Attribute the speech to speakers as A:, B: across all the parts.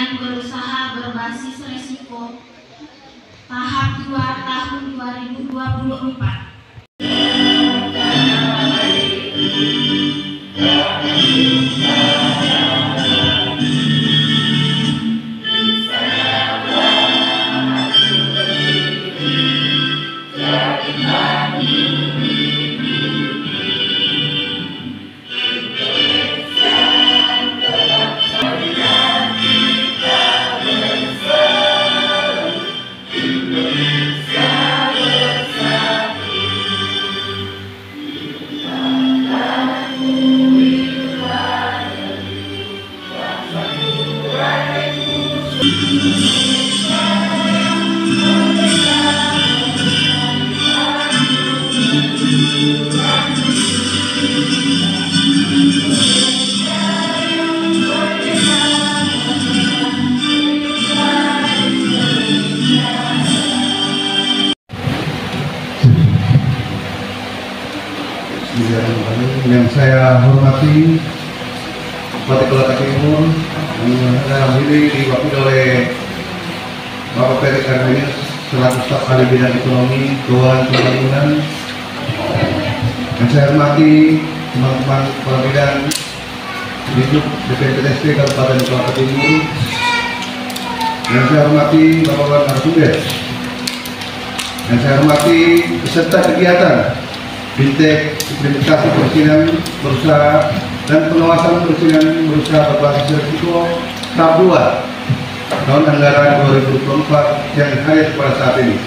A: Persinan Berusaha Berbasis Risiko tahap 2 tahun 2024.
B: Yang saya hormati Bupati Kolaka Timur yang dalam ini diwakili oleh Bapak Peri Karmenius selaku staf ahli bidang ekonomi, keuangan, pembangunan. Yang saya hormati teman-teman kepala bidang Didik BPNPTSD Kabupaten Kolaka Timur. Yang saya hormati Bapak Narasumber. Yang saya hormati peserta kegiatan Bintek Implementasi Perizinan Berusaha dan Pengawasan Perizinan Berusaha Berbasis Risiko tahap 2 tahun anggaran 2024 yang hadir pada saat ini.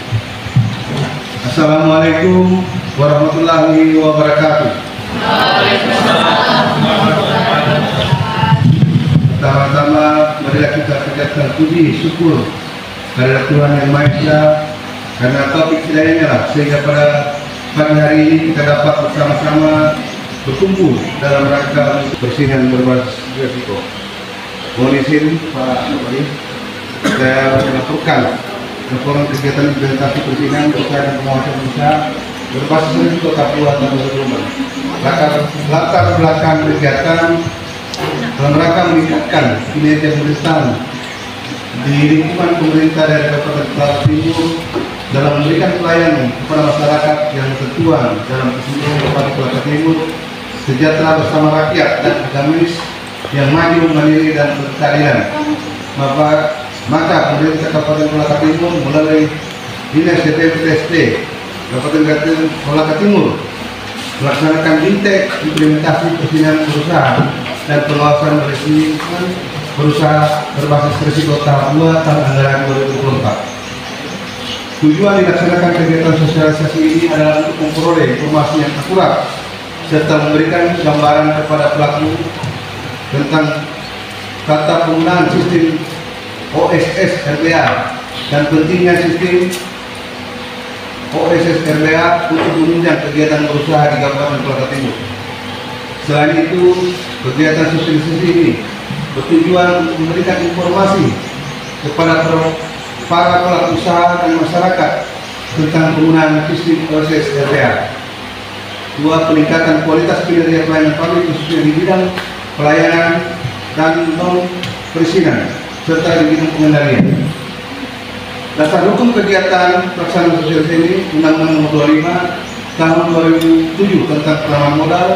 B: Assalamualaikum warahmatullahi wabarakatuh. Pertama-tama marilah kita panjatkan puji syukur kepada Tuhan Yang Maha Esa karena taufik hidayahnya lah sehingga pada pagi hari ini kita dapat bersama-sama berkumpul dalam rangka Perizinan Berbasis Risiko. Mohon izin Pak Bupati, saya melaporkan laporan kegiatan implementasi perizinan berusaha dan pengawasan usaha berbasis risiko tahap 2 tahun 2024. Latar belakang kegiatan dalam rangka meningkatkan kinerja pemerintahan di lingkungan pemerintah dari Kabupaten Kolaka Timur dalam memberikan pelayanan kepada masyarakat yang tertuang dalam kesimpulan Bupati Kolaka Timur sejahtera bersama rakyat dan agamis yang maju, mandiri dan berkeadilan. Maka pemerintah Kabupaten Kolaka Timur melalui Dinas BPNPTSD Kabupaten Kolaka Timur melaksanakan Bintek Implementasi Perizinan Berusaha dan Pengawasan Perizinan Berusaha Berbasis Risiko tahap 2 tahun anggaran 2024. Tujuan dilaksanakan kegiatan sosialisasi ini adalah untuk memperoleh informasi yang akurat serta memberikan gambaran kepada pelaku tentang tata penggunaan sistem OSS RBA dan pentingnya sistem OSS RBA untuk menunjang kegiatan berusaha di Kabupaten Kolaka Timur. Selain itu, kegiatan sosialisasi ini bertujuan untuk memberikan informasi kepada para pelaku usaha dan masyarakat tentang penggunaan sistem OSS RBA. 2. Peningkatan kualitas kinerja pelayanan publik khususnya di bidang pelayanan dan non-perizinan serta di bidang pengendalian. Dasar hukum kegiatan pelaksanaan sosialisasi ini Undang-Undang Nomor 25 Tahun 2007 tentang penanaman modal,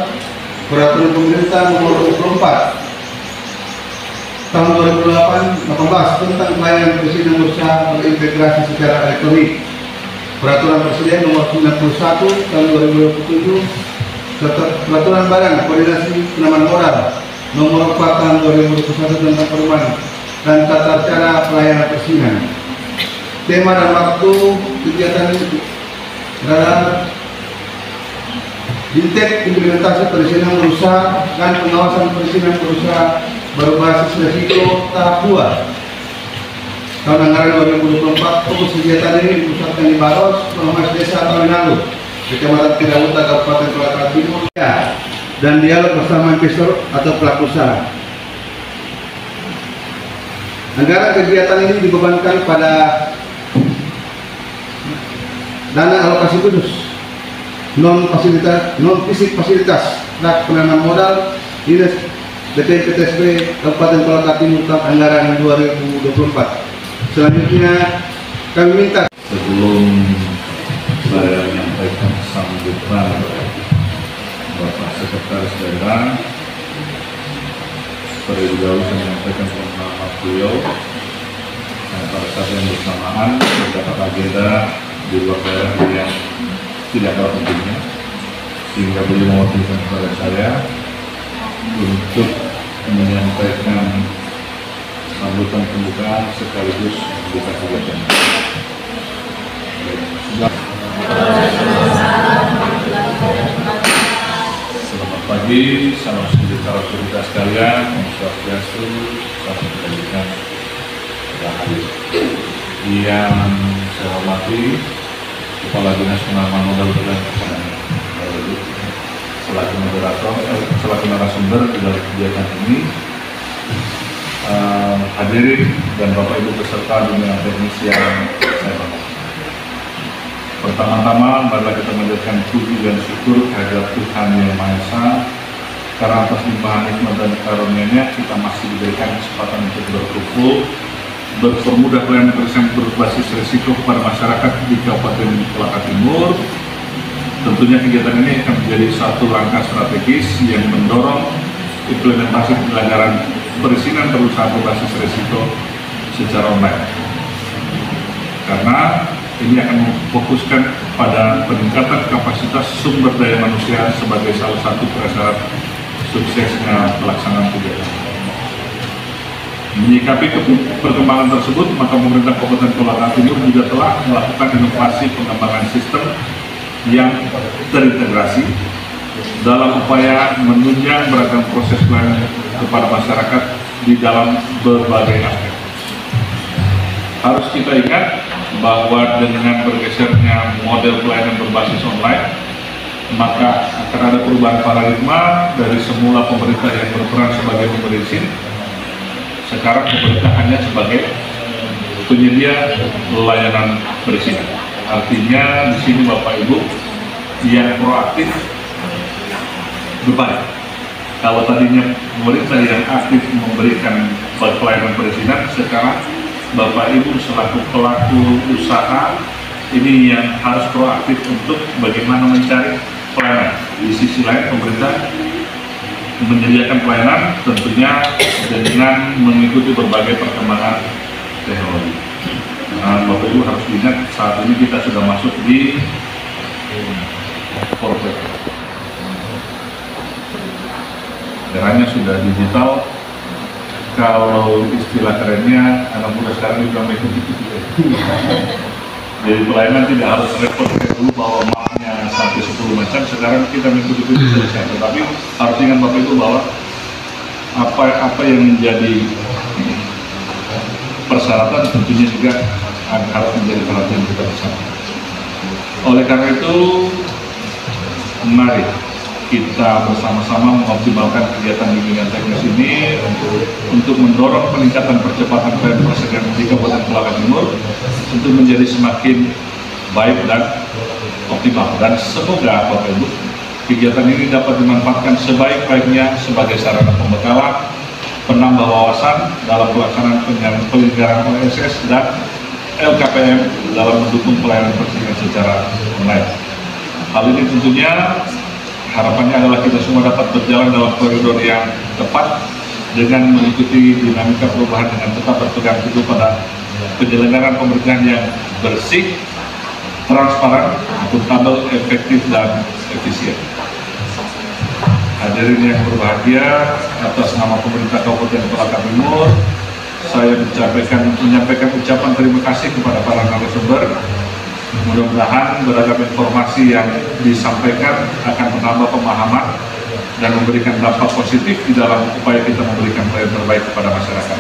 B: Peraturan Pemerintah Nomor 24 Tahun 2018 tentang pelayanan perizinan berusaha berintegrasi secara elektronik, Peraturan Presiden Nomor 91 Tahun 2027 serta Peraturan Badan Koordinasi Penanaman Modal Nomor 4 Tahun 2021 tentang perubahan dan tata cara pelayanan perizinan. Tema dan waktu kegiatan ini adalah Bintek Implementasi Perizinan Berusaha dan Pengawasan Perizinan Berusaha Berbasis Risiko tahap 2 tahun anggaran 2024. Fokus kegiatan ini dipusatkan di Baros, Ormas Desa Tawinalu, Kecamatan Tidawuta, Kabupaten Kolaka Timur, dan dialog bersama investor atau pelaku usaha. Anggaran kegiatan ini dibebankan pada dana alokasi khusus non fisik fasilitas dan penanaman modal Dinas BPNPTSB Kabupaten Kolaka Timur tahun anggaran 2024. Selanjutnya kami minta
C: sebelum saya menyampaikan sambutan Bapak Sekretaris Daerah, terlebih dahulu saya menyampaikan pengalaman beliau pada saat yang bersamaan terdapat agenda di luar daerah yang tidak kalah pentingnya, sehingga beliau mewakilkan kepada saya untuk menyampaikan sambutan pembukaan sekaligus buka kegiatan. Selamat pagi, salam sejahtera kita sekalian, Om Swastiastu, salam kebajikan rahayu. Yang saya hormati Kepala Dinas Penanaman Modal dan selaku moderator, selaku narasumber di dalam kegiatan ini, hadirin dan Bapak Ibu peserta dunia teknis yang saya hormati. Pertama-tama, marilah kita menjadikan puji dan syukur kehadirat Tuhan Yang Maha Esa, karena atas limpahan nikmat dan karunia-Nya kita masih diberikan kesempatan untuk berkumpul, berpermudah pelayanan perizinan berbasis risiko kepada masyarakat di Kabupaten Kolaka Timur. Tentunya kegiatan ini akan menjadi satu langkah strategis yang mendorong implementasi penyelenggaraan perizinan berusaha berbasis risiko secara online. Karena ini akan memfokuskan pada peningkatan kapasitas sumber daya manusia sebagai salah satu prasyarat suksesnya pelaksanaan kegiatan. Menyikapi perkembangan tersebut, maka pemerintah Kabupaten Kolaka Timur juga telah melakukan inovasi pengembangan sistem yang terintegrasi dalam upaya menunjang beragam proses pelayanan kepada masyarakat di dalam berbagai aspek. Harus kita ingat bahwa dengan bergesernya model pelayanan berbasis online, maka akan ada perubahan paradigma dari semula pemerintah yang berperan sebagai pemberi izin. Sekarang pemerintah hanya sebagai penyedia layanan perizinan. Artinya di sini Bapak Ibu yang proaktif berbalik. Kalau tadinya pemerintah yang aktif memberikan pelayanan perizinan, sekarang Bapak Ibu selaku pelaku usaha ini yang harus proaktif untuk bagaimana mencari pelayanan. Di sisi lain pemerintah menyediakan pelayanan tentunya dengan mengikuti berbagai perkembangan teknologi. Nah, Bapak Ibu harus ingat saat ini kita sudah masuk di 4.0. Eranya sudah digital. Kalau istilah kerennya anak muda sekarang juga mengikuti. Jadi pelayanan tidak harus repot kayak dulu bawa mapnya sampai 10 macam. Sekarang kita mengikuti selesai. Tetapi harus ingat Bapak Ibu bahwa apa yang menjadi persyaratan tentunya juga harus menjadi perhatian kita bersama. Oleh karena itu, mari kita bersama-sama mengoptimalkan kegiatan bimbingan teknis ini untuk mendorong peningkatan percepatan pelayanan persediaan di Kabupaten Kolaka Timur untuk menjadi semakin baik dan optimal. Dan semoga Bapak Ibu kegiatan ini dapat dimanfaatkan sebaik-baiknya sebagai sarana pembekalan, penambah wawasan dalam pelaksanaan penyelenggaraan OSS dan LKPM dalam mendukung pelayanan perizinan secara online. Hal ini tentunya harapannya adalah kita semua dapat berjalan dalam koridor yang tepat dengan mengikuti dinamika perubahan dengan tetap berpegang teguh pada penyelenggaraan pemerintahan yang bersih, transparan, akuntabel, efektif, dan efisien. Hadirin yang berbahagia, atas nama pemerintah Kabupaten Kolaka Timur, saya menyampaikan ucapan terima kasih kepada para narasumber. Mudah-mudahan beragam informasi yang disampaikan akan menambah pemahaman dan memberikan dampak positif di dalam upaya kita memberikan pelayanan terbaik kepada masyarakat.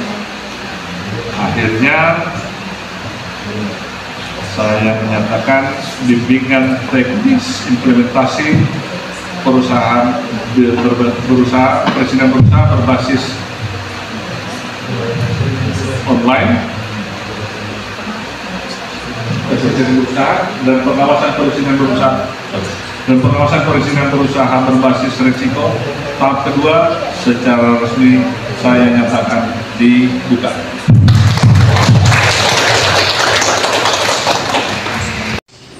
C: Akhirnya, saya menyatakan bimbingan teknis implementasi perizinan berusaha berbasis online, perizinan berusaha dan pengawasan perizinan berusaha Dan pengawasan perizinan berusaha berbasis risiko tahap kedua secara resmi saya nyatakan dibuka.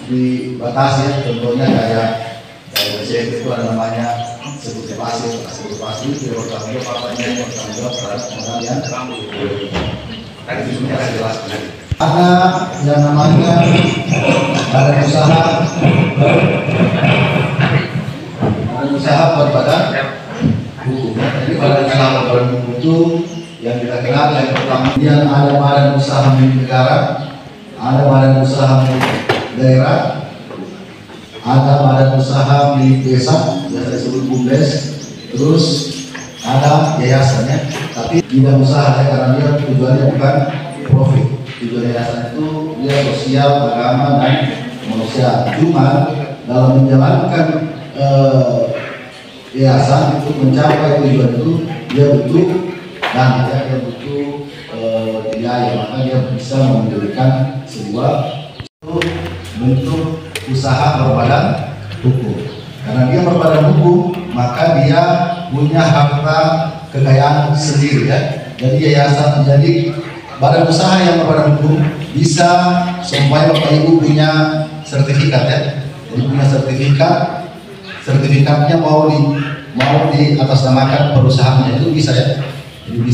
D: Dibatasi ya, contohnya kayak BCF itu ada namanya sebutasi tidak bertanggung jawab apanya yang bertanggung jawab terhadap pengalian tadi itu sudah jelas. Ada yang namanya badan usaha buat badan hukum. Jadi badan usaha buat badan hukum itu yang kita kenal yang pertama, kemudian ada badan usaha milik negara, ada badan usaha milik daerah, ada badan usaha milik desa, biasa disebut BUMDes, terus ada yayasannya, tapi tidak usaha karena dia tujuannya bukan profit. Tujuan yayasan itu dia sosial, agama, dan manusia. Cuma dalam menjalankan yayasan untuk mencapai tujuan itu dia butuh dan dia butuh biaya, maka dia bisa mendirikan sebuah bentuk usaha berbadan hukum. Karena dia berbadan hukum, maka dia punya harta kekayaan sendiri ya. Jadi yayasan menjadi badan usaha yang berbadan hukum bisa supaya Bapak Ibu punya sertifikat ya. Jadi punya sertifikatnya mau di atasnamakan perusahaannya itu bisa ya. Jadi bisa